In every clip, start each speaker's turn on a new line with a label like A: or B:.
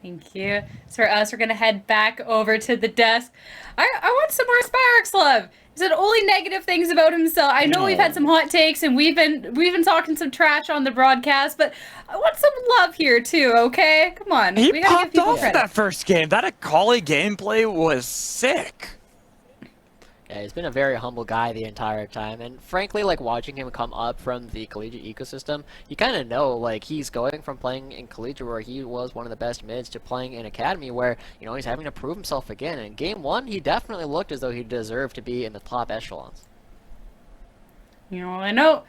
A: Thank you. So for us, we're gonna head back over to the desk. I want some more Spyrex love. He said only negative things about himself. I know we've had some
B: No.
A: hot takes and we've been talking some trash on the broadcast, but I want some love here too. Okay, come on,
B: He
A: we gotta give
B: popped
A: people
B: off in
A: credit.
B: that first game. That Akali gameplay was sick.
C: Yeah, he's been a very humble guy the entire time, and frankly, like watching him come up from the collegiate ecosystem, you kind of know like he's going from playing in collegiate where he was one of the best mids to playing in academy where he's having to prove himself again. And in game one, he definitely looked as though he deserved to be in the top echelons.
A: I know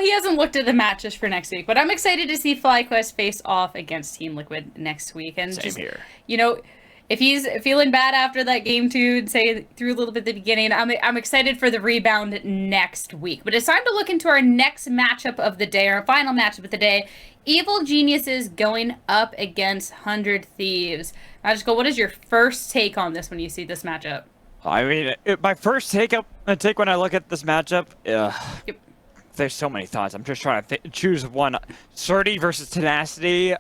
A: he hasn't looked at the matches for next week, but I'm excited to see FlyQuest face off against Team Liquid next week. And
B: Same
A: just,
B: here.
A: you know, if he's feeling bad after that game two, and say through a little bit at the beginning, I'm excited for the rebound next week. But it's time to look into our next matchup of the day, our final matchup of the day. Evil Geniuses going up against 100 Thieves. Magical, what is your first take on this when you see this matchup?
B: I mean, my first take when I look at this matchup,
A: Yep.
B: there's so many thoughts. I'm just trying to choose one. Surdy versus Tenacity,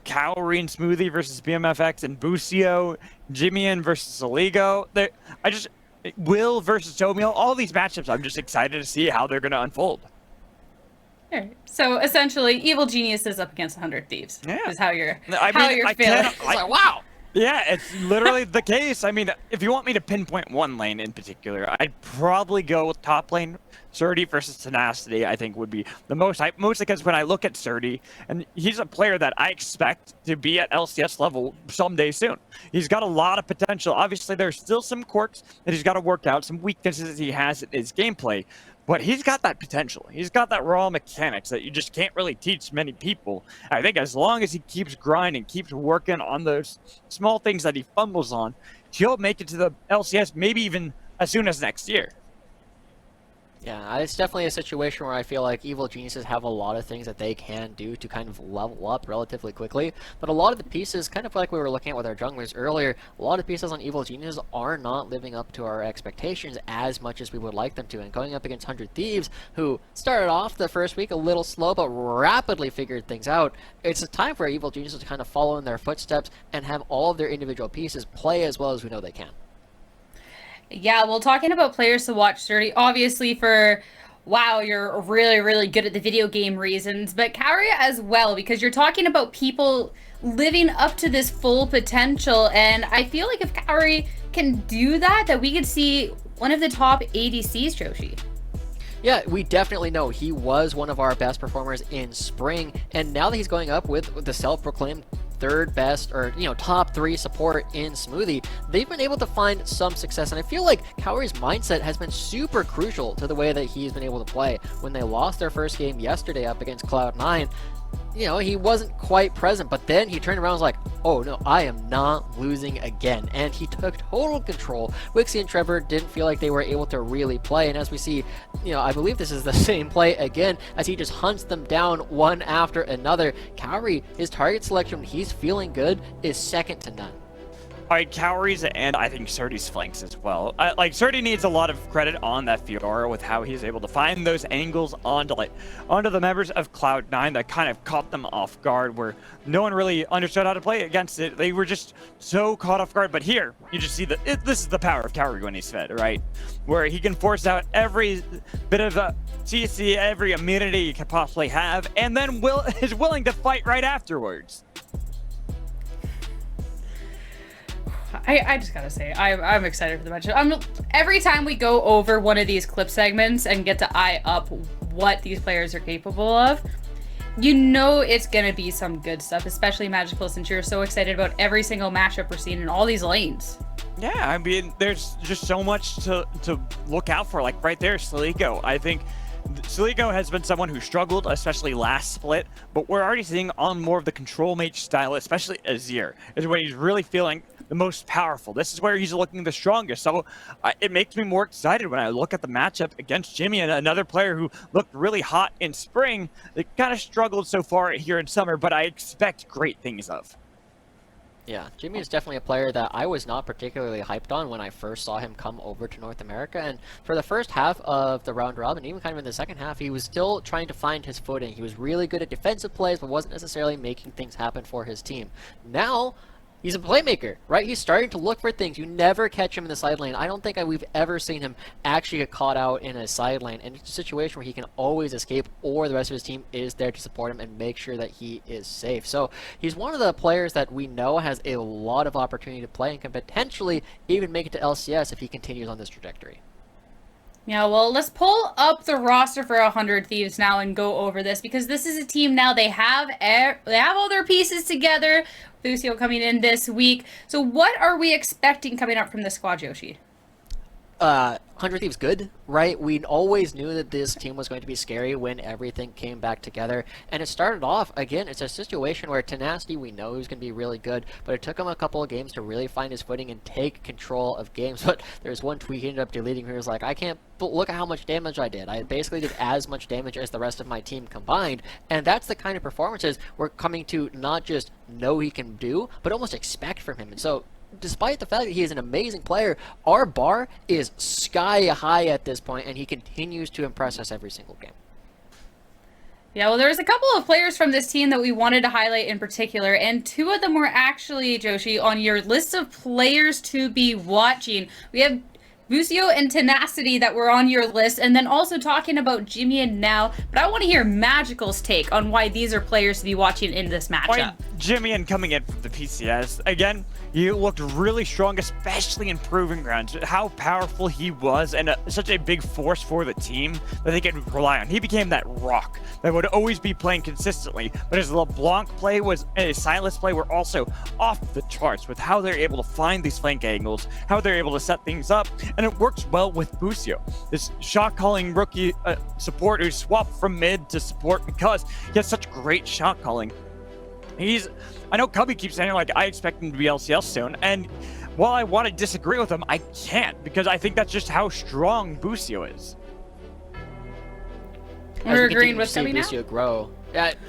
B: Cowrie and Smoothie versus BMFX and Busio, Jimian versus Aligo. Will versus Tomio. All these matchups, I'm just excited to see how they're going to unfold.
A: All right. So essentially, Evil Geniuses up against 100 Thieves.
B: Yeah.
A: Is how you're
B: I
A: feeling.
B: can't. Wow. Yeah, it's literally the case. I mean, if you want me to pinpoint one lane in particular, I'd probably go with top lane. Surdy versus Tenacity, I think, would be the most hype. Mostly because when I look at Surdy, and he's a player that I expect to be at LCS level someday soon. He's got a lot of potential. Obviously, there's still some quirks that he's got to work out, some weaknesses he has in his gameplay. But he's got that potential. He's got that raw mechanics that you just can't really teach many people. I think as long as he keeps grinding, keeps working on those small things that he fumbles on, he'll make it to the LCS maybe even as soon as next year.
C: Yeah, it's definitely a situation where I feel like Evil Geniuses have a lot of things that they can do to kind of level up relatively quickly, but a lot of the pieces, kind of like we were looking at with our junglers earlier, a lot of pieces on Evil Geniuses are not living up to our expectations as much as we would like them to, and going up against 100 Thieves, who started off the first week a little slow, but rapidly figured things out, it's a time for Evil Geniuses to kind of follow in their footsteps and have all of their individual pieces play as well as we know they can.
A: Yeah, well, talking about players to watch, Sturdy, obviously wow, you're really, really good at the video game reasons, but Karia as well, because you're talking about people living up to this full potential, and I feel like if Kaori can do that, that we could see one of the top ADCs, Joshi.
C: Yeah, we definitely know he was one of our best performers in spring, and now that he's going up with the self-proclaimed third best or top 3 support in Smoothie, they've been able to find some success, and I feel like Kaori's mindset has been super crucial to the way that he's been able to play. When they lost their first game yesterday up against Cloud9, he wasn't quite present, but then he turned around and was like, oh no, I am not losing again. And he took total control. Wixie and Trevor didn't feel like they were able to really play. And as we see, I believe this is the same play again as he just hunts them down one after another. Kaori, his target selection when he's feeling good is second to none.
B: All right, Cowries and I think Surdy's flanks as well. Surdy needs a lot of credit on that Fiora with how he's able to find those angles onto the members of Cloud9 that kind of caught them off guard, where no one really understood how to play against it. They were just so caught off guard. But here, you just see this is the power of Cowrie when he's fed, right? Where he can force out every bit of CC, every immunity he could possibly have, and then is willing to fight right afterwards.
A: I just gotta say, I'm excited for the matchup. Every time we go over one of these clip segments and get to eye up what these players are capable of, it's gonna be some good stuff, especially Magical, since you're so excited about every single matchup we're seeing in all these lanes.
B: Yeah, I mean, there's just so much to look out for. Like right there, Silico. I think Silico has been someone who struggled, especially last split, but we're already seeing on more of the control mage style, especially Azir, is when he's really feeling the most powerful. This is where he's looking the strongest. So it makes me more excited when I look at the matchup against Jimmy and another player who looked really hot in spring. They kind of struggled so far here in summer, but I expect great things of.
C: Yeah, Jimmy is definitely a player that I was not particularly hyped on when I first saw him come over to North America. And for the first half of the round robin, even kind of in the second half, he was still trying to find his footing. He was really good at defensive plays, but wasn't necessarily making things happen for his team. Now, he's a playmaker, right? He's starting to look for things. You never catch him in the side lane. I don't think we've ever seen him actually get caught out in a side lane. And it's a situation where he can always escape, or the rest of his team is there to support him and make sure that he is safe. So he's one of the players that we know has a lot of opportunity to play and can potentially even make it to LCS if he continues on this trajectory.
A: Yeah, well, let's pull up the roster for 100 Thieves now and go over this, because this is a team now. They have all their pieces together. Lucio coming in this week. So what are we expecting coming up from this squad, Yoshi?
C: 100 Thieves good, right? We always knew that this team was going to be scary when everything came back together. And it started off, again, it's a situation where Tenacity, we know he's going to be really good, but it took him a couple of games to really find his footing and take control of games. But there's one tweet he ended up deleting where he was like, I can't look at how much damage I did. I basically did as much damage as the rest of my team combined. And that's the kind of performances we're coming to not just know he can do, but almost expect from him. And so, despite the fact that he is an amazing player, our bar is sky high at this point, and he continues to impress us every single game.
A: Yeah, well, there's a couple of players from this team that we wanted to highlight in particular, and two of them were actually, Joshi, on your list of players to be watching. We have Lucio and Tenacity that were on your list, and then also talking about Jimmy and Now, but I want to hear Magical's take on why these are players to be watching in this matchup.
B: Jimmy and coming in from the PCS, again, he looked really strong, especially in Proving Grounds, how powerful he was and such a big force for the team that they could rely on. He became that rock that would always be playing consistently, but his LeBlanc play was, and his Silas play were also off the charts with how they're able to find these flank angles, how they're able to set things up, and it works well with Bucio, this shot-calling rookie support who swapped from mid to support because he has such great shot calling. I know Cubby keeps saying, like, I expect him to be LCS soon, and while I want to disagree with him, I can't, because I think that's just how strong Bucio is.
A: We're agreeing with Cubby now?
C: Bucio grow.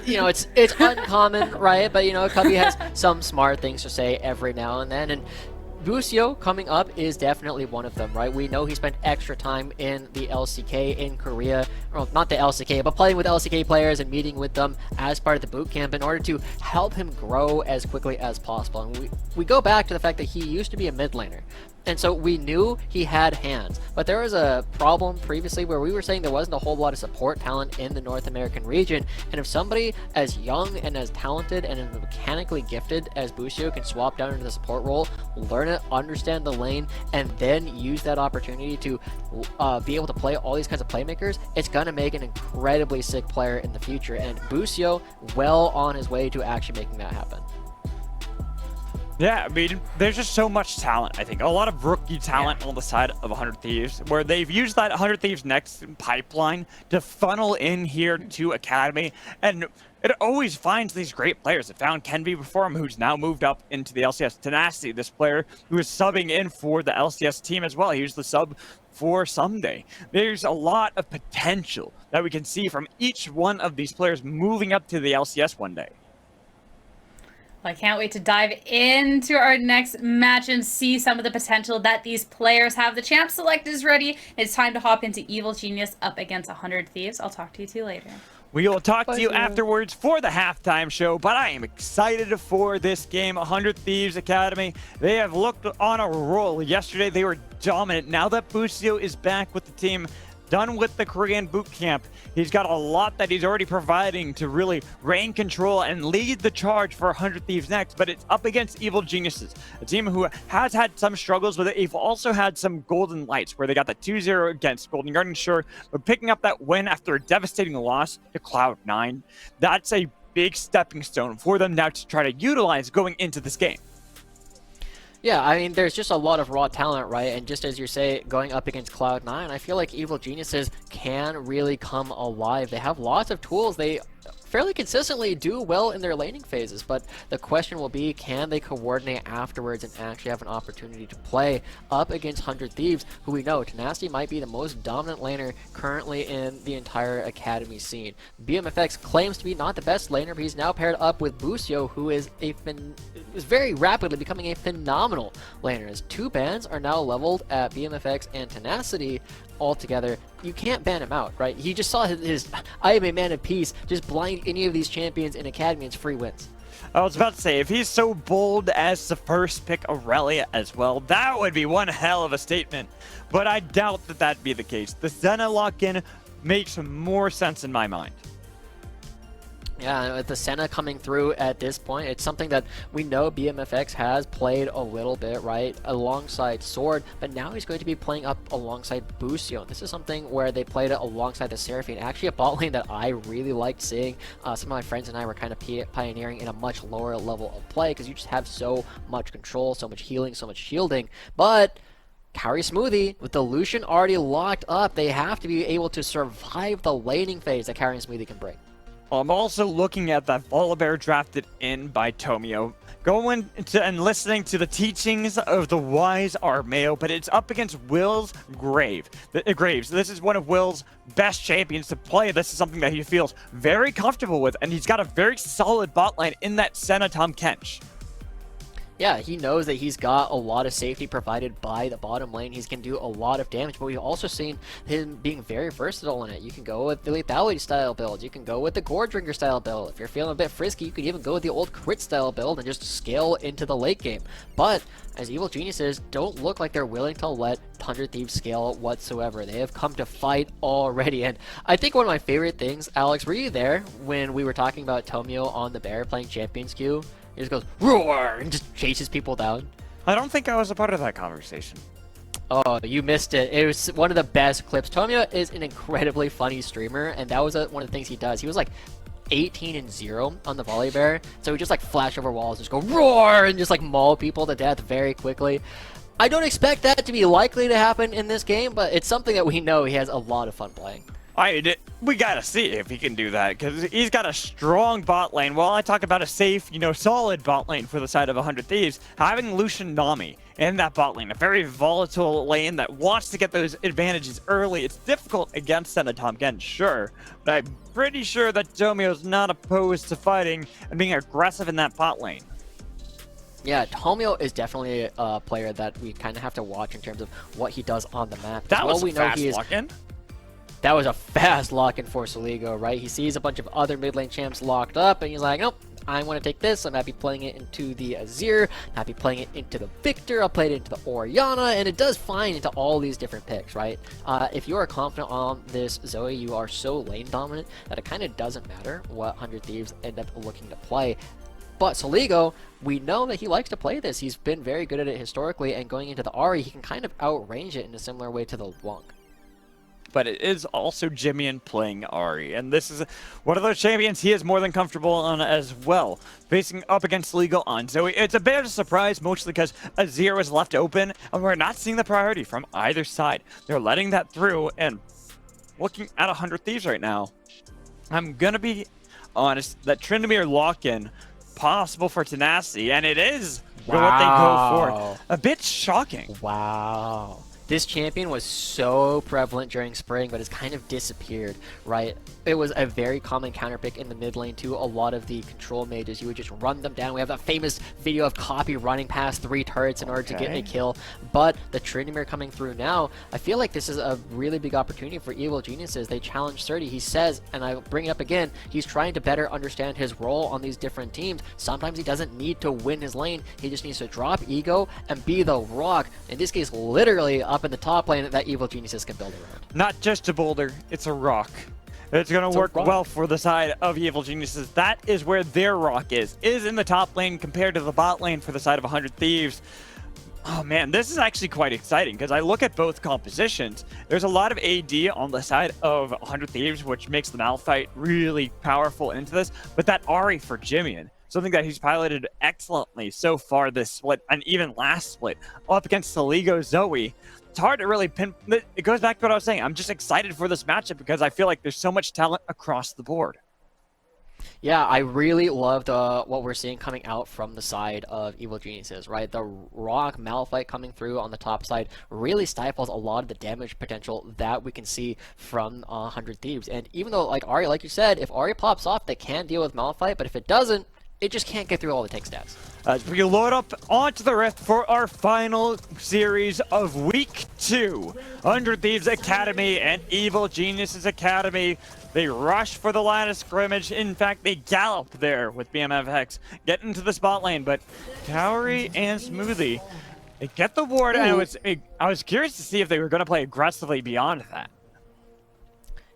C: You know, it's uncommon, right? But, you know, Cubby has some smart things to say every now and then, and Bucio coming up is definitely one of them, right? We know he spent extra time in the LCK in Korea, well, not the LCK, but playing with LCK players and meeting with them as part of the boot camp in order to help him grow as quickly as possible. And we go back to the fact that he used to be a mid laner. And so we knew he had hands, but there was a problem previously where we were saying there wasn't a whole lot of support talent in the North American region. And if somebody as young and as talented and as mechanically gifted as Bucio can swap down into the support role, learn it, understand the lane, and then use that opportunity to be able to play all these kinds of playmakers, it's going to make an incredibly sick player in the future. And Bucio, well on his way to actually making that happen.
B: Yeah, I mean, there's just so much talent, I think. A lot of rookie talent on the side of 100 Thieves, where they've used that 100 Thieves Next pipeline to funnel in here to Academy, and it always finds these great players. It found Kenby before him, who's now moved up into the LCS. Tenacity, this player who is subbing in for the LCS team as well. He was the sub for Someday. There's a lot of potential that we can see from each one of these players moving up to the LCS one day.
A: I can't wait to dive into our next match and see some of the potential that these players have. The champ select is ready. It's time to hop into Evil Genius up against 100 Thieves. I'll talk to you two later.
B: We will talk to you afterwards for the halftime show, but I am excited for this game. 100 Thieves Academy, they have looked on a roll. Yesterday, they were dominant. Now that Bucio is back with the team, done with the Korean boot camp, he's got a lot that he's already providing to really reign control and lead the charge for 100 Thieves Next, but it's up against Evil Geniuses, a team who has had some struggles with it. They've also had some Golden Lights where they got the 2-0 against Golden Garden, sure, but picking up that win after a devastating loss to Cloud9, that's a big stepping stone for them now to try to utilize going into this game.
C: Yeah, I mean, there's just a lot of raw talent, right? And just as you say, going up against Cloud9, I feel like Evil Geniuses can really come alive. They have lots of tools. They fairly consistently do well in their laning phases, but the question will be, can they coordinate afterwards and actually have an opportunity to play up against 100 Thieves, who we know Tenacity might be the most dominant laner currently in the entire academy scene. BMFX claims to be not the best laner, but he's now paired up with Busio, who is very rapidly becoming a phenomenal laner. His 2 bans are now leveled at BMFX and Tenacity altogether. You can't ban him out, right? You just saw his I am a man of peace just blind any of these champions in academy. It's free wins.
B: I was about to say, if he's so bold as to first pick Aurelia as well, that would be one hell of a statement. But I doubt that that'd be the case. The Senna lock-in makes more sense in my mind.
C: Yeah, with the Senna coming through at this point, it's something that we know BMFX has played a little bit, right, alongside Sword, but now he's going to be playing up alongside Busio. This is something where they played it alongside the Seraphine, actually a bot lane that I really liked seeing. Some of my friends and I were kind of pioneering in a much lower level of play, because you just have so much control, so much healing, so much shielding, but Kauri Smoothie, with the Lucian already locked up, they have to be able to survive the laning phase that Kauri and Smoothie can bring.
B: I'm also looking at that Volibear drafted in by Tomio, going to and listening to the teachings of the wise Armeo, but it's up against Will's Graves. This is one of Will's best champions to play. This is something that he feels very comfortable with, and he's got a very solid bot line in that Senna Tom Kench.
C: Yeah, he knows that he's got a lot of safety provided by the bottom lane. He can do a lot of damage, but we've also seen him being very versatile in it. You can go with the lethality style build. You can go with the gore drinker style build. If you're feeling a bit frisky, you could even go with the old crit style build and just scale into the late game. But as Evil Geniuses don't look like they're willing to let 100 Thieves scale whatsoever. They have come to fight already. And I think one of my favorite things, Alex, were you there when we were talking about Tomio on the Bear playing Champions Queue? He just goes, roar, and just chases people down.
B: I don't think I was a part of that conversation.
C: Oh, you missed it. It was one of the best clips. Tomio is an incredibly funny streamer, and that was one of the things he does. He was like 18-0 on the Volibear, so he just like flash over walls, just go roar, and just like maul people to death very quickly. I don't expect that to be likely to happen in this game, but it's something that we know he has a lot of fun playing.
B: We gotta see if he can do that, because he's got a strong bot lane. While I talk about a safe, solid bot lane for the side of 100 Thieves, having Lucian Nami in that bot lane, a very volatile lane that wants to get those advantages early. It's difficult against Senna Tom Kench, sure, but I'm pretty sure that Tomio's not opposed to fighting and being aggressive in that bot lane.
C: Yeah, Tomio is definitely a player that we kind of have to watch in terms of what he does on the map.
B: That was
C: we
B: a
C: know
B: fast
C: he is.
B: lock-in.
C: That was a fast lock-in for Soligo, right? He sees a bunch of other mid lane champs locked up, and he's like, nope, I want to take this. I'm happy playing it into the Azir, happy playing it into the Victor, I'll play it into the Orianna, and it does fine into all these different picks, right? If you are confident on this Zoe, you are so lane dominant that it kind of doesn't matter what 100 Thieves end up looking to play. But Soligo, we know that he likes to play this. He's been very good at it historically, and going into the Ahri, he can kind of outrange it in a similar way to the Wong.
B: But it is also Jimmy playing Ahri, and this is one of those champions he is more than comfortable on as well. Facing up against Legal on Zoe, it's a bit of a surprise, mostly because Azir was left open, and we're not seeing the priority from either side. They're letting that through, and looking at 100 Thieves right now, I'm gonna be honest, that Tryndamere lock-in possible for Tenacity, and it is what they go for. A bit shocking.
C: Wow. This champion was so prevalent during spring, but has kind of disappeared, right? It was a very common counter pick in the mid lane too. A lot of the control mages, you would just run them down. We have that famous video of Copy running past 3 turrets in order to get a kill. But the Tryndamere coming through now, I feel like this is a really big opportunity for Evil Geniuses. They challenge 30. He says, and I bring it up again, he's trying to better understand his role on these different teams. Sometimes he doesn't need to win his lane. He just needs to drop ego and be the rock. In this case, literally up in the top lane that Evil Geniuses can build around.
B: Not just a boulder, it's a rock. It's going to work well for the side of Evil Geniuses. That is where their rock is in the top lane compared to the bot lane for the side of 100 Thieves. Oh man, this is actually quite exciting because I look at both compositions. There's a lot of AD on the side of 100 Thieves, which makes the Malphite really powerful into this, but that Ahri for Jimmy, something that he's piloted excellently so far this split, and even last split, up against Soligo Zoe. It's hard to really pin. It goes back to what I was saying. I'm just excited for this matchup because I feel like there's so much talent across the board.
C: Yeah, I really loved what we're seeing coming out from the side of Evil Geniuses, right? The Rock Malphite coming through on the top side really stifles a lot of the damage potential that we can see from 100 Thieves. And even though, like Ari, like you said, if Ari pops off, they can deal with Malphite, but if it doesn't, it just can't get through all the tank stats.
B: As we load up onto the Rift for our final series of Week 2. 100 Thieves Academy and Evil Geniuses Academy. They rush for the line of scrimmage. In fact, they gallop there with BMFX, get into the spot lane, but Kaori and Smoothie, they get the ward, and I was curious to see if they were going to play aggressively beyond that.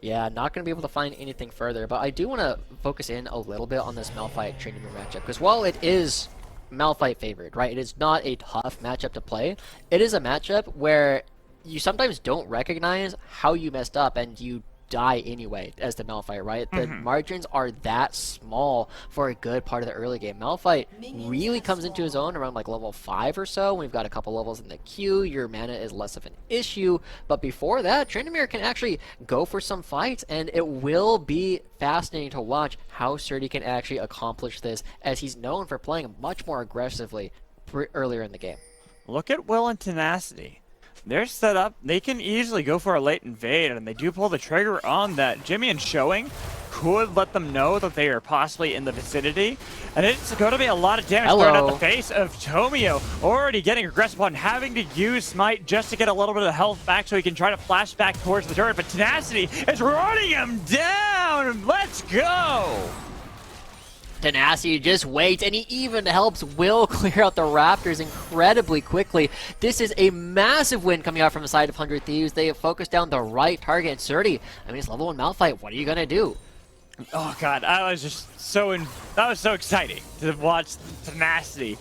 C: Yeah, not going to be able to find anything further, but I do want to focus in a little bit on this Malphite Trinity matchup, because while it is Malphite favored, right, it is not a tough matchup to play. It is a matchup where you sometimes don't recognize how you messed up, and you die anyway as the Malphite, right? The margins are that small for a good part of the early game. Malphite really comes into his own around like level 5 or so. We've got a couple levels in the queue. Your mana is less of an issue. But before that, Tryndamere can actually go for some fights, and it will be fascinating to watch how Surdy can actually accomplish this, as he's known for playing much more aggressively earlier in the game.
B: Look at Will and Tenacity. They're set up. They can easily go for a late invade, and they do pull the trigger on that. Jimmy and Showing could let them know that they are possibly in the vicinity, and it's going to be a lot of damage thrown at the face of Tomio, already getting aggressive on having to use Smite just to get a little bit of health back so he can try to flash back towards the turret, but Tenacity is running him down! Let's go!
C: Tenacity just waits, and he even helps Will clear out the Raptors incredibly quickly. This is a massive win coming out from the side of 100 Thieves. They have focused down the right target, and Surdy, I mean, it's level 1 Malphite. What are you going to do?
B: Oh god, I was just that was so exciting to watch Tenacity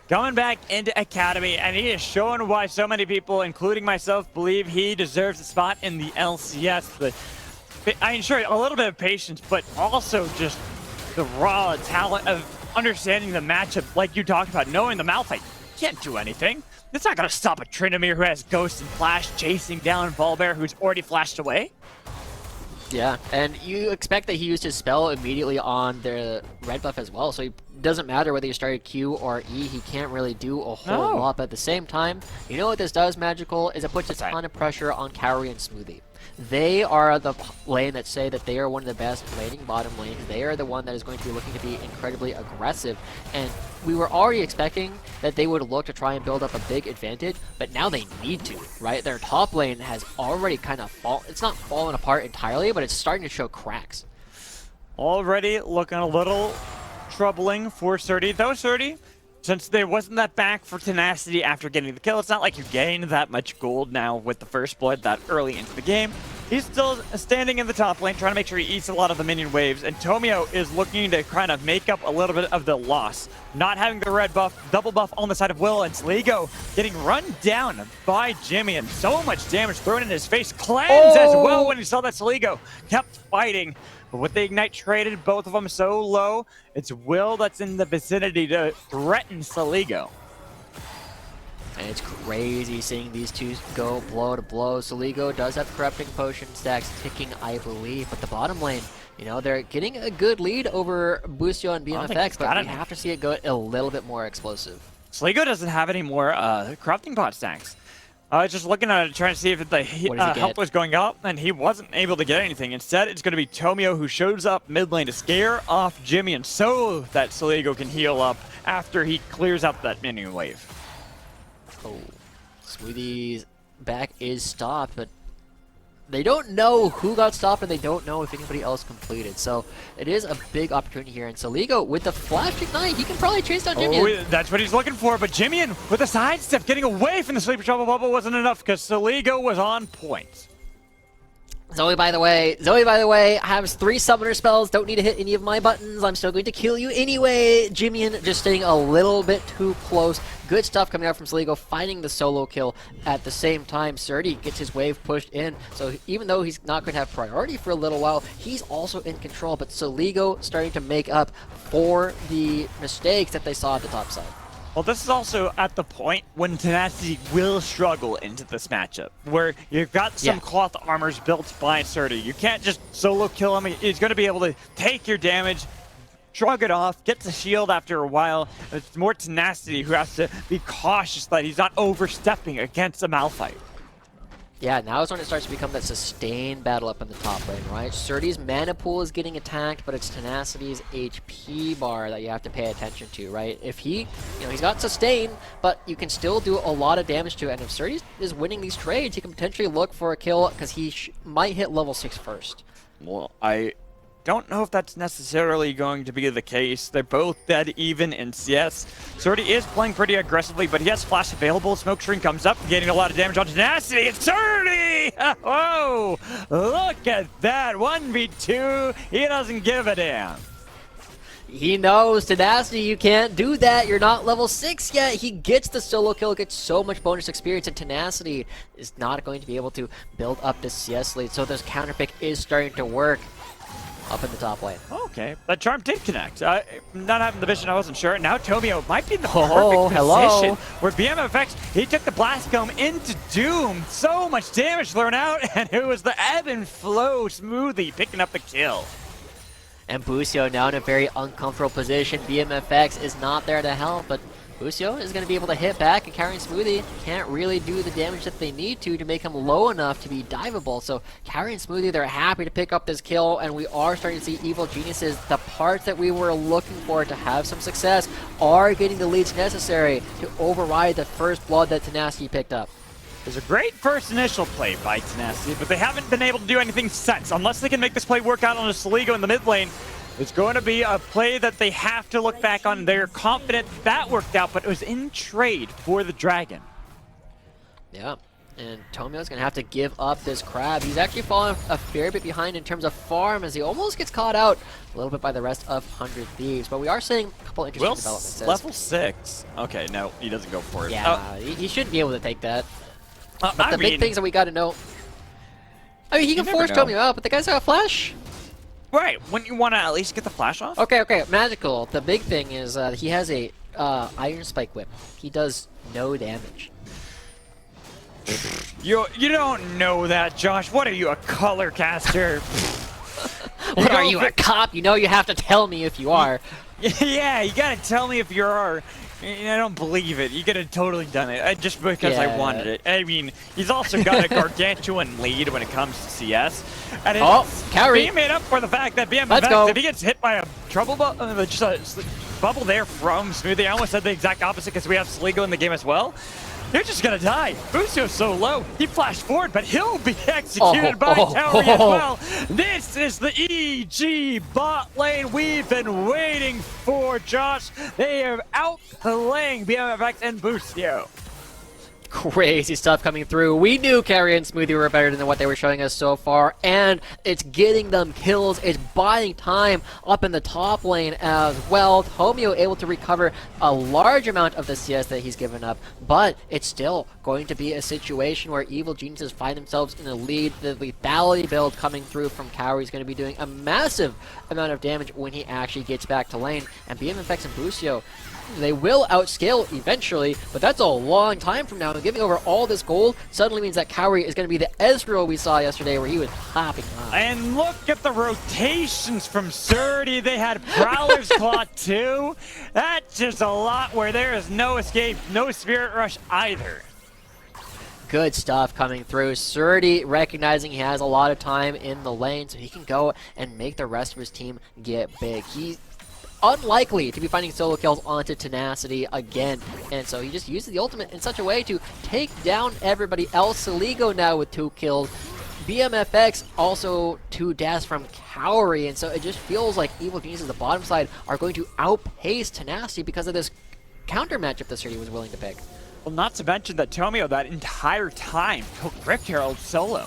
B: going back into Academy, and he is showing why so many people, including myself, believe he deserves a spot in the LCS. But I ensure a little bit of patience, but also just the raw talent of understanding the matchup, like you talked about, knowing the Malphite can't do anything. It's not going to stop a Tryndamere who has Ghost and Flash chasing down Volbear, who's already flashed away.
C: Yeah, and you expect that he used his spell immediately on the red buff as well, so it doesn't matter whether you started Q or E, he can't really do a whole lot. But at the same time, you know what this does, Magical, is it puts a ton of pressure on Kaori and Smoothie. They are the lane that say that they are one of the best laning bottom lanes. They are the one that is going to be looking to be incredibly aggressive. And we were already expecting that they would look to try and build up a big advantage, but now they need to, right? Their top lane has already kind of it's not fallen apart entirely, but it's starting to show cracks.
B: Already looking a little troubling for Surdy. Though Surdy, since there wasn't that back for Tenacity after getting the kill, it's not like you gained that much gold now with the first blood that early into the game. He's still standing in the top lane, trying to make sure he eats a lot of the minion waves, and Tomio is looking to kind of make up a little bit of the loss. Not having the red buff, double buff on the side of Will, and Sligo getting run down by Jimmy, and so much damage thrown in his face. Cleanse as well when he saw that Sligo kept fighting. But with the Ignite traded, both of them so low, it's Will that's in the vicinity to threaten Sligo.
C: And it's crazy seeing these two go blow to blow. Sligo does have Corrupting Potion stacks ticking, I believe, but the bottom lane, you know, they're getting a good lead over Boostio and BMFX, but we have to see it go a little bit more explosive.
B: Sligo doesn't have any more Corrupting Pot stacks. I was just looking at it, trying to see if the health was going up, and he wasn't able to get anything. Instead, it's going to be Tomio who shows up mid lane to scare off Jimmy, and so that Sligo can heal up after he clears out that minion wave.
C: Oh, Smoothie's back is stopped, but they don't know who got stopped, and they don't know if anybody else completed. So it is a big opportunity here. And Sligo, with the Flash Ignite, he can probably chase down Jimmy.
B: Oh, that's what he's looking for. But Jimmy, with a sidestep, getting away from the Sleeper Trouble Bubble wasn't enough because Sligo was on point.
C: Zoe, by the way, has 3 summoner spells. Don't need to hit any of my buttons. I'm still going to kill you anyway. Jimian just staying a little bit too close. Good stuff coming out from Sligo, finding the solo kill. At the same time, Surdy gets his wave pushed in. So even though he's not going to have priority for a little while, he's also in control. But Sligo starting to make up for the mistakes that they saw at the top side.
B: Well, this is also at the point when Tenacity will struggle into this matchup, where you've got some cloth armors built by Surdy. You can't just solo kill him. He's going to be able to take your damage, shrug it off, gets a shield after a while. It's more Tenacity who has to be cautious that he's not overstepping against a Malphite.
C: Yeah, now is when it starts to become that sustained battle up in the top lane, right? Surdy's mana pool is getting attacked, but it's Tenacity's HP bar that you have to pay attention to, right? If he, he's got sustain, but you can still do a lot of damage to it, and if Surdy is winning these trades, he can potentially look for a kill, because he might hit level 6 first.
B: Well, I don't know if that's necessarily going to be the case. They're both dead even in CS. Surdy is playing pretty aggressively, but he has flash available. Smoke Screen comes up, getting a lot of damage on Tenacity. It's Surdy! Oh, look at that. 1v2. He doesn't give a damn.
C: He knows, Tenacity, you can't do that. You're not level 6 yet. He gets the solo kill, gets so much bonus experience, and Tenacity is not going to be able to build up the CS lead. So this counter pick is starting to work up in the top lane.
B: Okay, that charm did connect. Not having the vision, I wasn't sure. Now Tomio might be in the
C: Oh,
B: perfect
C: hello.
B: position where BMFX, he took the blast comb into Doom. So much damage thrown out, and it was the ebb and flow Smoothie picking up the kill.
C: And Busio now in a very uncomfortable position. BMFX is not there to help, but Busio is going to be able to hit back, and Carry and Smoothie can't really do the damage that they need to make him low enough to be diveable. So Carry and Smoothie, they're happy to pick up this kill, and we are starting to see Evil Geniuses, the parts that we were looking for to have some success, are getting the leads necessary to override the first blood that Tenacity picked up.
B: It was a great first initial play by Tenacity, but they haven't been able to do anything since. Unless they can make this play work out on a Saligo in the mid lane, it's going to be a play that they have to look back on. They're confident that worked out, but it was in trade for the Dragon.
C: Yeah, and Tomio's going to have to give up this crab. He's actually fallen a fair bit behind in terms of farm, as he almost gets caught out a little bit by the rest of 100 Thieves. But we are seeing a couple interesting developments.
B: Level 6. Okay, no, he doesn't go for it.
C: Yeah, he should be able to take that. But
B: I
C: the big
B: mean,
C: things that we got to know... I mean, he can
B: never
C: force
B: know.
C: Tomio out, but the guy's got a flash.
B: Right, wouldn't you want to at least get the flash off?
C: Okay, Magical. The big thing is he has a Iron Spike Whip. He does no damage.
B: You don't know that, Josh. What are you, a color caster?
C: What are you, a cop? You know you have to tell me if you are.
B: Yeah, you gotta tell me if you are. I don't believe it. You could have totally done it just because I wanted it. I mean, he's also got a gargantuan lead when it comes to CS. And
C: Carry.
B: He made up for the fact that
C: Let's go.
B: if he gets hit by a trouble just a bubble there from Smoothie, I almost said the exact opposite because we have Saligo in the game as well. You're just gonna die. Busio's so low, he flashed forward, but he'll be executed by Towery as well. This is the EG bot lane we've been waiting for, Josh. They are outplaying BMFX and Busio.
C: Crazy stuff coming through. We knew Carry and Smoothie were better than what they were showing us so far, and it's getting them kills. It's buying time up in the top lane as well. Tomio able to recover a large amount of the CS that he's given up, but it's still going to be a situation where Evil Geniuses find themselves in the lead. The lethality build coming through from Cowrie is going to be doing a massive amount of damage when he actually gets back to lane, and BMFX and Busio, they will outscale eventually, but that's a long time from now, and giving over all this gold suddenly means that Cowrie is going to be the Ezreal we saw yesterday where he was popping off.
B: And look at the rotations from Surdy. They had Prowler's Claw too. That's just a lot where there is no escape, no Spirit Rush either.
C: Good stuff coming through. Surdy recognizing he has a lot of time in the lane, so he can go and make the rest of his team get big. He's unlikely to be finding solo kills onto Tenacity again, and so he just uses the ultimate in such a way to take down everybody else. Saligo now with 2 kills. BMFX also 2 deaths from Cowrie, and so it just feels like Evil Geniuses, the bottom side, are going to outpace Tenacity because of this counter matchup that Surdy was willing to pick.
B: Well, not to mention that Tomio that entire time took Rift Herald solo.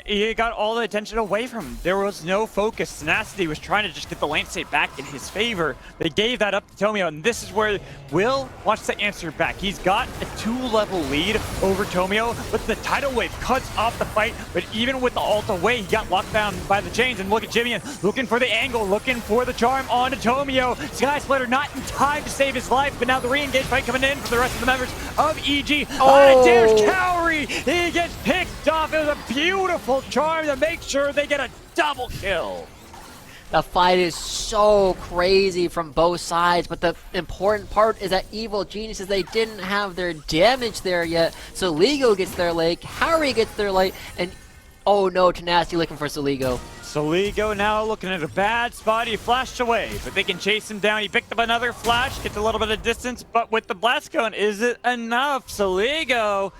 B: He got all the attention away from him. There was no focus. Tenacity was trying to just get the lane state back in his favor. They gave that up to Tomio, and this is where Will wants to answer back. He's got a 2-level lead over Tomio, but the tidal wave cuts off the fight. But even with the ult away, he got locked down by the chains. And look at Jimmy looking for the angle, looking for the charm onto Tomio. Sky Splitter not in time to save his life, but now the re-engage fight coming in for the rest of the members of EG.
C: Oh,
B: There's Cowrie. He gets picked off. It was a beautiful charm to make sure they get a double kill.
C: The fight is so crazy from both sides, but the important part is that Evil Geniuses, they didn't have their damage there yet. So Ligo gets their late, Kauri gets their late, and oh no, Tenacity looking for Soligo.
B: Soligo now looking at a bad spot. He flashed away, but they can chase him down. He picked up another flash, gets a little bit of distance, but with the blast gun, is it enough? Soligo,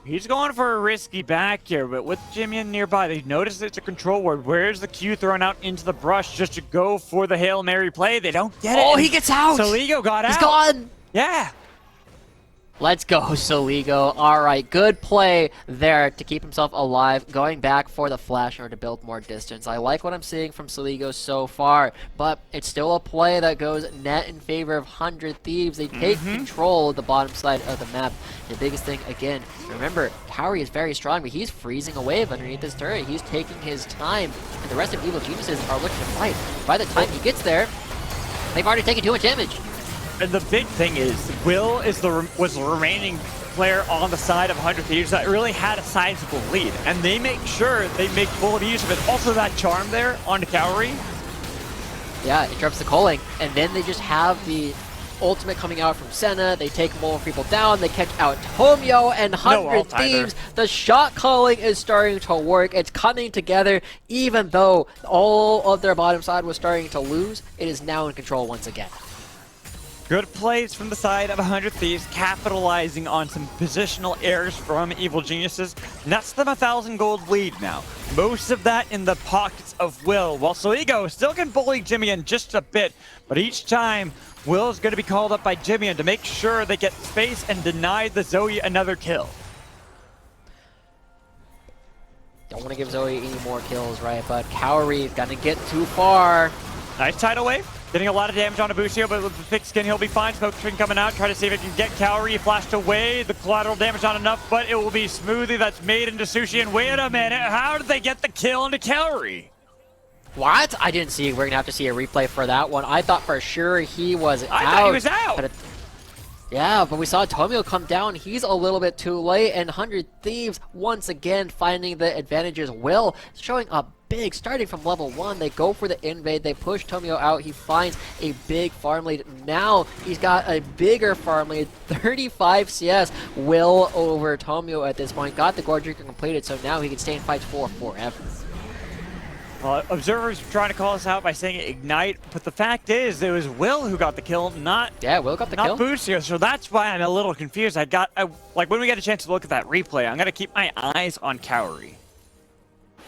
B: he's going for a risky back here, but with Jimian nearby, they notice it's a control ward. Where's the Q thrown out into the brush just to go for the Hail Mary play? They don't get it.
C: Oh, he gets out!
B: Soligo got out.
C: He's gone!
B: Yeah.
C: Let's go, Soligo. All right, good play there to keep himself alive, going back for the flash in order to build more distance. I like what I'm seeing from Soligo so far, but it's still a play that goes net in favor of 100 Thieves. They take control of the bottom side of the map. The biggest thing, again, remember, Kauri is very strong, but he's freezing a wave underneath this turret. He's taking his time, and the rest of Evil Geniuses are looking to fight. By the time he gets there, they've already taken too much damage.
B: And the big thing is, Will was the remaining player on the side of 100 Thieves that really had a sizable lead. And they make sure they make full use of it. Also that charm there on Kauri.
C: Yeah, it interrupts the culling. And then they just have the ultimate coming out from Senna. They take more people down. They catch out Tomio and 100 Thieves. The shot calling is starting to work. It's coming together. Even though all of their bottom side was starting to lose, it is now in control once again.
B: Good plays from the side of 100 Thieves, capitalizing on some positional errors from Evil Geniuses. Nets them 1,000 gold lead now. Most of that in the pockets of Will, while Soligo still can bully Jimian just a bit, but each time, Will's going to be called up by Jimian to make sure they get space and deny the Zoe another kill.
C: Don't want to give Zoe any more kills, right? But Kauri gonna get too far.
B: Nice tidal wave. Getting a lot of damage on Abusio, but with the thick skin, he'll be fine. Smoke screen coming out, try to see if it can get Kauri. He flashed away. The collateral damage not enough, but it will be Smoothie that's made into Sushi. And wait a minute, how did they get the kill into Kauri?
C: What? I didn't see. We're gonna have to see a replay for that one. I thought for sure he was out.
B: I thought he was out.
C: Yeah, but we saw Tomio come down. He's a little bit too late, and 100 Thieves once again finding the advantages. Will showing up big, starting from level 1. They go for the invade. They push Tomio out. He finds a big farm lead. Now he's got a bigger farm lead, 35 CS. Will over Tomio at this point. Got the Gore Drinker completed, so now he can stay in fights for forever.
B: Observers trying to call us out by saying Ignite, but the fact is, it was Will who got the kill, not
C: Will got the kill.
B: Not Busio, so that's why I'm a little confused. Like when we get a chance to look at that replay, I'm gonna keep my eyes on Kauri.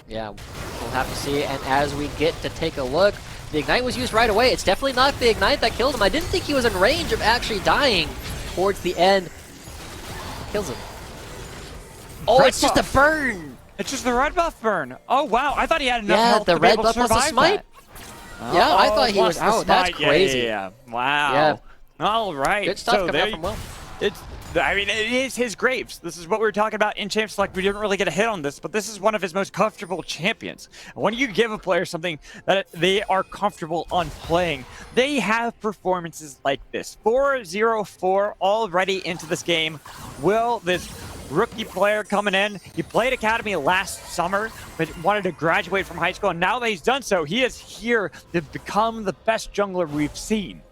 C: Yeah, we'll have to see. And as we get to take a look, the Ignite was used right away. It's definitely not the Ignite that killed him. I didn't think he was in range of actually dying towards the end. Kills him. Oh, it's just a burn.
B: It's just the red buff burn. Oh, wow. I thought he had enough health
C: the
B: to
C: red
B: be able
C: buff
B: to
C: plus a
B: survive
C: smite.
B: that.
C: Yeah, I thought he was out. That's crazy.
B: Yeah. Wow.
C: Yeah.
B: All right.
C: Good stuff coming out from Will.
B: I mean, it is his Graves. This is what we were talking about in Champs. Like, we didn't really get a hit on this, but this is one of his most comfortable champions. When you give a player something that they are comfortable on playing, they have performances like this. 4-0-4 already into this game. Will, this rookie player coming in, he played Academy last summer, but wanted to graduate from high school, and now that he's done so, he is here to become the best jungler we've seen.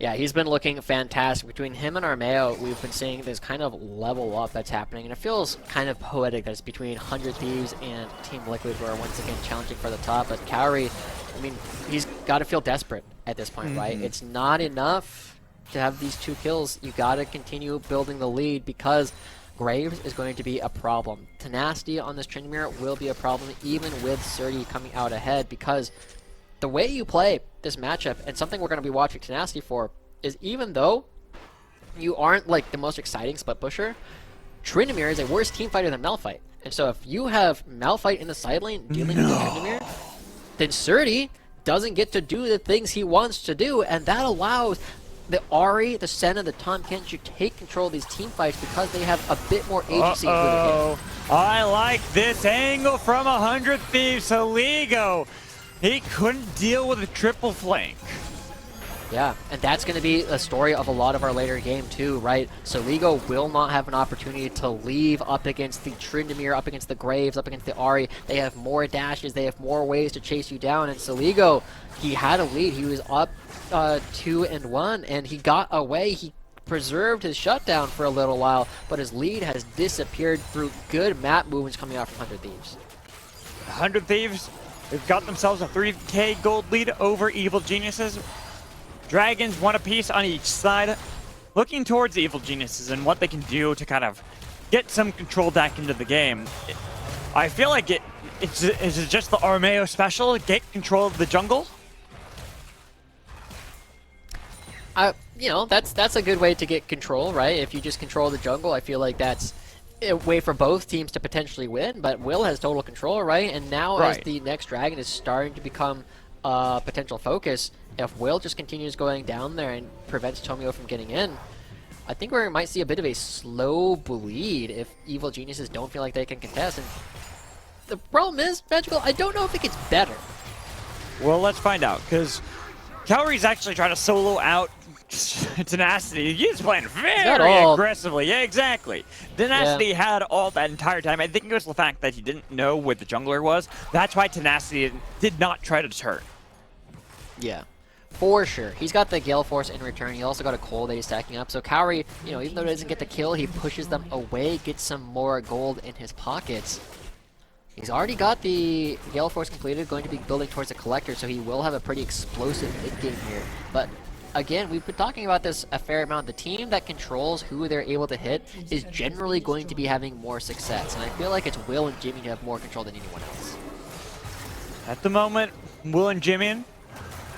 C: Yeah, he's been looking fantastic. Between him and Armeo, we've been seeing this kind of level up that's happening, and it feels kind of poetic that it's between 100 Thieves and Team Liquid who are once again challenging for the top. But Kauri, I mean, he's got to feel desperate at this point, right? It's not enough to have these 2 kills. You got to continue building the lead because Graves is going to be a problem. Tenacity on this Tryndamere will be a problem, even with Surdy coming out ahead, because the way you play this matchup, and something we're going to be watching Tenacity for, is even though you aren't like the most exciting split pusher, Tryndamere is a worse team fighter than Malphite. And so if you have Malphite in the side lane dealing with Tryndamere, then Surdy doesn't get to do the things he wants to do, and that allows the Ahri, the Senna, the Tahm Kench to take control of these team fights because they have a bit more agency with it.
B: I like this angle from 100 Thieves. Soligo, he couldn't deal with a triple flank.
C: Yeah, and that's going to be a story of a lot of our later game too, right? So Ligo will not have an opportunity to leave up against the Tryndamere, up against the Graves, up against the Ahri. They have more dashes, they have more ways to chase you down, and Soligo, he had a lead. He was up 2-1, and he got away. He preserved his shutdown for a little while, but his lead has disappeared through good map movements coming out from 100 Thieves.
B: 100 Thieves, they've got themselves a 3k gold lead over Evil Geniuses. Dragons, one apiece on each side, looking towards the Evil Geniuses and what they can do to kind of get some control back into the game. I feel like is it just the Armeo special, get control of the jungle?
C: You know, that's a good way to get control, right? If you just control the jungle, I feel like that's a way for both teams to potentially win, but Will has total control, right? And now as the next dragon is starting to become a potential focus, if Will just continues going down there and prevents Tomio from getting in, I think we might see a bit of a slow bleed if Evil Geniuses don't feel like they can contest. And the problem is, Magical, I don't know if it gets better.
B: Well, let's find out, because Cowrie's actually trying to solo out Tenacity. He's playing very aggressively. Yeah, exactly. Tenacity had all that entire time. I think it was the fact that he didn't know where the jungler was. That's why Tenacity did not try to turn.
C: Yeah. For sure. He's got the Gale Force in return. He also got a Cold that he's stacking up. So Cowrie, you know, even though he doesn't get the kill, he pushes them away, gets some more gold in his pockets. He's already got the Gale Force completed, going to be building towards the Collector, so he will have a pretty explosive mid-game here. But again, we've been talking about this a fair amount. The team that controls who they're able to hit is generally going to be having more success. And I feel like it's Will and Jimmy who have more control than anyone else.
B: At the moment, Will and Jimmy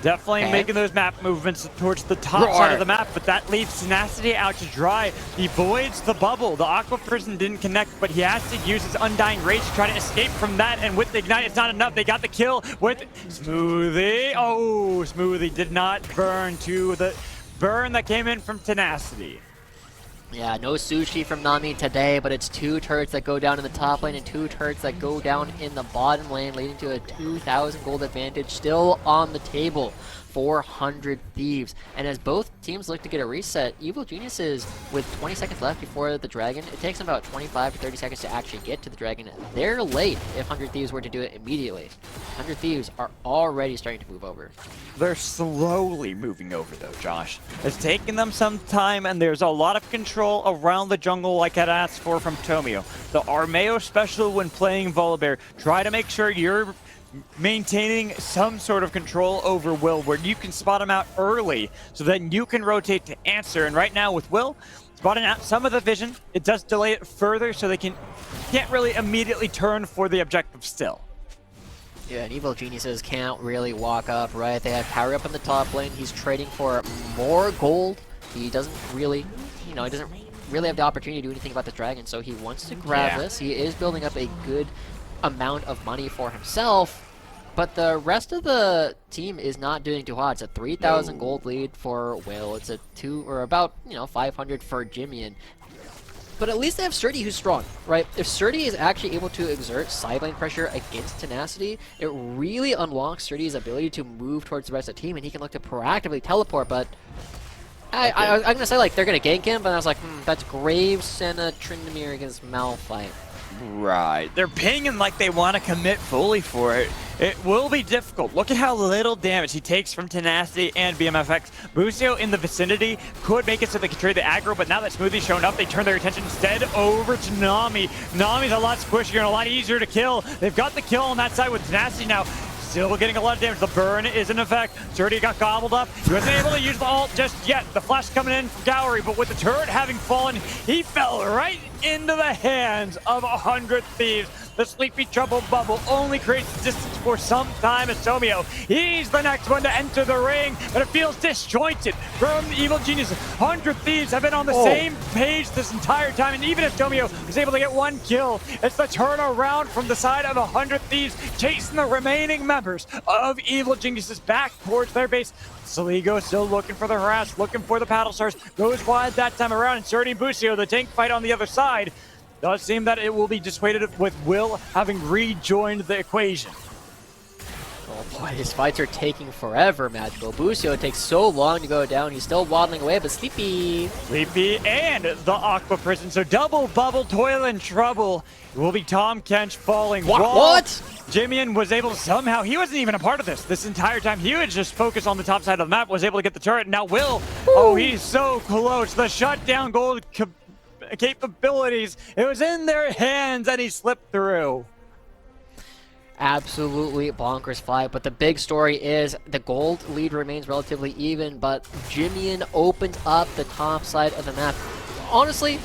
B: definitely making those map movements towards the top side of the map, but that leaves Tenacity out to dry. He voids the bubble. The Aqua Prison didn't connect, but he has to use his Undying Rage to try to escape from that, and with the Ignite, it's not enough. They got the kill with Smoothie. Oh, Smoothie did not burn to the burn that came in from Tenacity.
C: Yeah, no sushi from Nami today, but it's 2 turrets that go down in the top lane and 2 turrets that go down in the bottom lane, leading to a 2,000 gold advantage still on the table. 400 Thieves. And as both teams look to get a reset, Evil Geniuses, with 20 seconds left before the dragon, it takes them about 25 to 30 seconds to actually get to the dragon. They're late if 100 Thieves were to do it immediately. 100 Thieves are already starting to move over.
B: They're slowly moving over though, Josh. It's taking them some time, and there's a lot of control around the jungle like I'd asked for from Tomio. The Armeo special when playing Volibear, try to make sure you're maintaining some sort of control over Will where you can spot him out early so then you can rotate to answer. And right now with Will spotting out some of the vision, it does delay it further so they can't really immediately turn for the objective still.
C: Yeah, and Evil Geniuses can't really walk up, right? They have power up in the top lane. He's trading for more gold. He doesn't really, he doesn't really have the opportunity to do anything about the dragon, so he wants to grab this. He is building up a good amount of money for himself, but the rest of the team is not doing too hot. It's a 3,000 gold lead for Will. It's a about 500 for Jimmy. But at least they have Surdy who's strong, right? If Surdy is actually able to exert sideline pressure against Tenacity, it really unlocks Surdy's ability to move towards the rest of the team, and he can look to proactively teleport. But I'm gonna say, like, they're gonna gank him, but I was like, that's Graves and a Tryndamere against Malphite.
B: Right. They're pinging like they want to commit fully for it. It will be difficult. Look at how little damage he takes from Tenacity and BMFX. Busio in the vicinity could make it so they can trade the aggro, but now that Smoothie's shown up, they turn their attention instead over to Nami. Nami's a lot squishier and a lot easier to kill. They've got the kill on that side with Tenacity now. Still getting a lot of damage. The burn is in effect. Surdy got gobbled up. He wasn't able to use the ult just yet. The flash coming in from Gowrie, but with the turret having fallen, he fell right into the hands of 100 Thieves. The Sleepy Trouble bubble only creates distance for some time as Tomio. He's the next one to enter the ring, but it feels disjointed from the Evil Genius. 100 Thieves have been on the same page this entire time, and even if Tomio is able to get one kill, it's the turnaround from the side of 100 Thieves, chasing the remaining members of Evil Geniuses back towards their base. Soligo still looking for the harass, looking for the paddle stars, goes wide that time around, inserting Busio, the tank fight on the other side. Does seem that it will be dissuaded with Will having rejoined the equation.
C: Oh boy, these fights are taking forever, Magical. Busio takes so long to go down. He's still waddling away, but Sleepy.
B: Sleepy and the Aqua Prison. So double bubble, toil and trouble. It will be Tom Kench falling.
C: What?
B: Jimian was able to somehow, he wasn't even a part of this entire time. He was just focused on the top side of the map, was able to get the turret. Now Will, oh, he's so close. The shutdown gold capabilities, it was in their hands and he slipped through.
C: Absolutely bonkers fight, but the big story is the gold lead remains relatively even, but Jimian opened up the top side of the map. Honestly,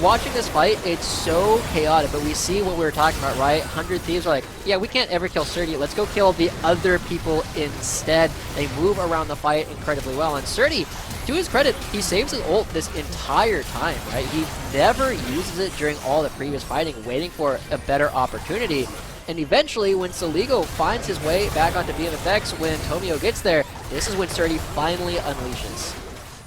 C: watching this fight, it's so chaotic, but we see what we were talking about, right? 100 Thieves are like, yeah, we can't ever kill Surdy, let's go kill the other people instead. They move around the fight incredibly well, and Surdy, to his credit, he saves his ult this entire time, right? He never uses it during all the previous fighting, waiting for a better opportunity. And eventually, when Soligo finds his way back onto BMFX, when Tomio gets there, this is when Surdy finally unleashes.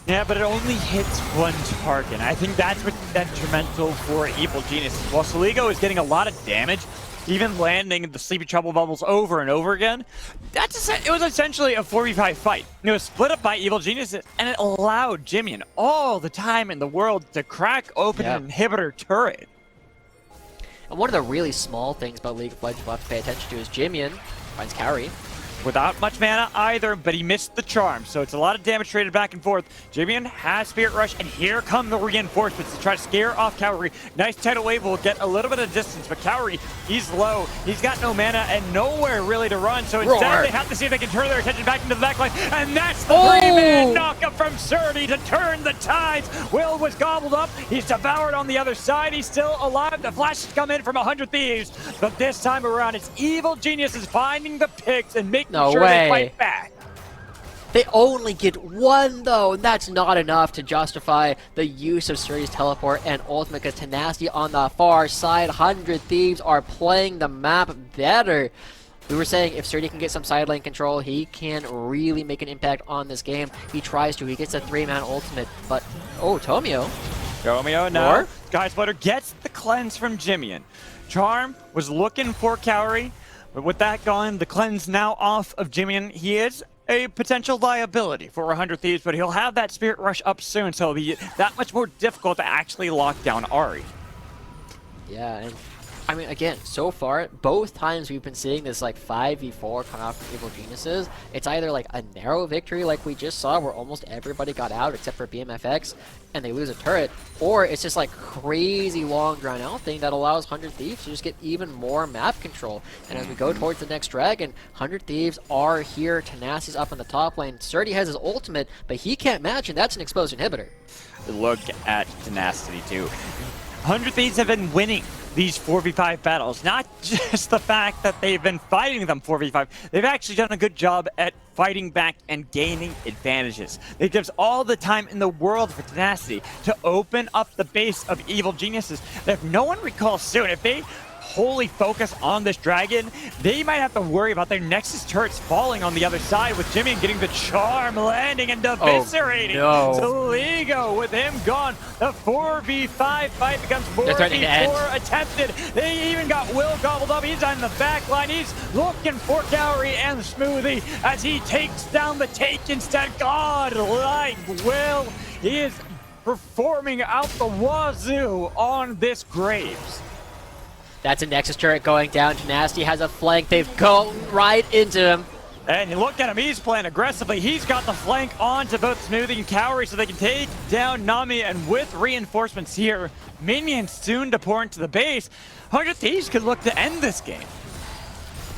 B: Yeah, but it only hits one target. I think that's what's detrimental for Evil Genius. While Soligo is getting a lot of damage, even landing the Sleepy Trouble bubbles over and over again, it was essentially a 4v5 fight. It was split up by Evil Genius, and it allowed Jimian all the time in the world to crack open an inhibitor turret.
C: And one of the really small things about League of Legends we'll have to pay attention to is Jimian finds Kaori.
B: Without much mana either, but he missed the charm, so it's a lot of damage traded back and forth. Jimian has Spirit Rush, and here come the reinforcements to try to scare off Kaori. Nice tidal wave will get a little bit of distance, but Kaori, he's low. He's got no mana and nowhere really to run, so instead they have to see if they can turn their attention back into the backline, and that's the three-man knockup from Surdy to turn the tides. Will was gobbled up. He's devoured on the other side. He's still alive. The flashes come in from 100 Thieves, but this time around, it's Evil Geniuses finding the picks and making sure they fight back.
C: They only get one, though, and that's not enough to justify the use of Surdy's teleport and ultimate, because Tenacity on the far side, 100 Thieves are playing the map better. We were saying if Surdy can get some side lane control, he can really make an impact on this game. He tries to. He gets a 3-man ultimate, but, oh, Tomio.
B: Tomio now. Sky Splitter gets the cleanse from Jimian. Charm was looking for Kaori, but with that gone, the cleanse now off of Jimian. He is a potential liability for 100 Thieves, but he'll have that Spirit Rush up soon, so it'll be that much more difficult to actually lock down Ahri.
C: Yeah, and I mean, again, so far, both times we've been seeing this like 5v4 come out from Evil Geniuses, it's either like a narrow victory like we just saw where almost everybody got out except for BMFX and they lose a turret, or it's just like crazy long drawn out thing that allows 100 Thieves to just get even more map control. And as we go towards the next dragon, 100 Thieves are here, Tenacity's up in the top lane, Surdy has his ultimate, but he can't match, and that's an exposed inhibitor.
B: Look at Tenacity too. 100 Thieves have been winning these 4v5 battles. Not just the fact that they've been fighting them 4v5, they've actually done a good job at fighting back and gaining advantages. It gives all the time in the world for Tenacity to open up the base of Evil Geniuses. That if no one recalls soon, if they wholly focus on this dragon, they might have to worry about their Nexus turrets falling on the other side, with Jimmy getting the charm, landing and eviscerating. Soligo with him gone. The 4v5 fight becomes 4v4 attempted. They even got Will gobbled up. He's on the back line. He's looking for Kaori and Smoothie as he takes down the take instead. God, like Will, he is performing out the wazoo on this Graves.
C: That's a Nexus turret going down. Tenacity has a flank. They've gone right into him.
B: And you look at him, he's playing aggressively. He's got the flank onto both Smoothie and Kaori so they can take down Nami. And with reinforcements here, minions soon to pour into the base, 100 Thieves could look to end this game.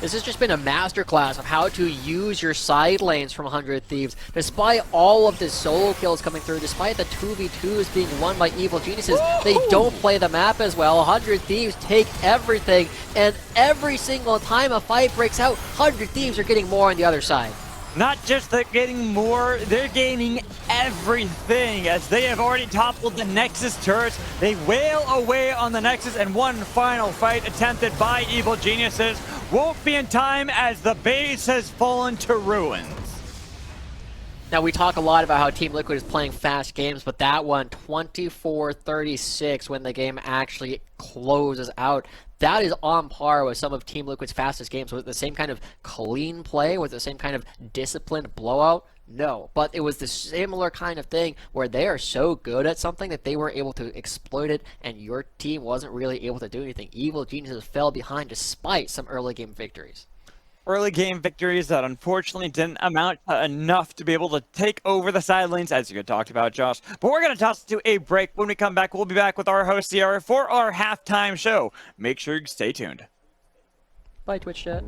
C: This has just been a masterclass of how to use your side lanes from 100 Thieves. Despite all of the solo kills coming through, despite the 2v2s being won by Evil Geniuses, they don't play the map as well. 100 Thieves take everything, and every single time a fight breaks out, 100 Thieves are getting more on the other side.
B: Not just they're getting more, they're gaining everything, as they have already toppled the Nexus turrets. They wail away on the Nexus, and one final fight attempted by Evil Geniuses won't be in time as the base has fallen to ruins.
C: Now, we talk a lot about how Team Liquid is playing fast games, but that one, 24-36, when the game actually closes out, that is on par with some of Team Liquid's fastest games. Was it the same kind of clean play? Was it the same kind of disciplined blowout? No, but it was the similar kind of thing where they are so good at something that they were able to exploit it, and your team wasn't really able to do anything. Evil Geniuses fell behind despite some early game victories.
B: Early game victories that unfortunately didn't amount to enough to be able to take over the side lanes, as you had talked about, Josh. But we're going to toss it to a break. When we come back, we'll be back with our host, Sierra, for our halftime show. Make sure you stay tuned.
C: Bye, Twitch chat.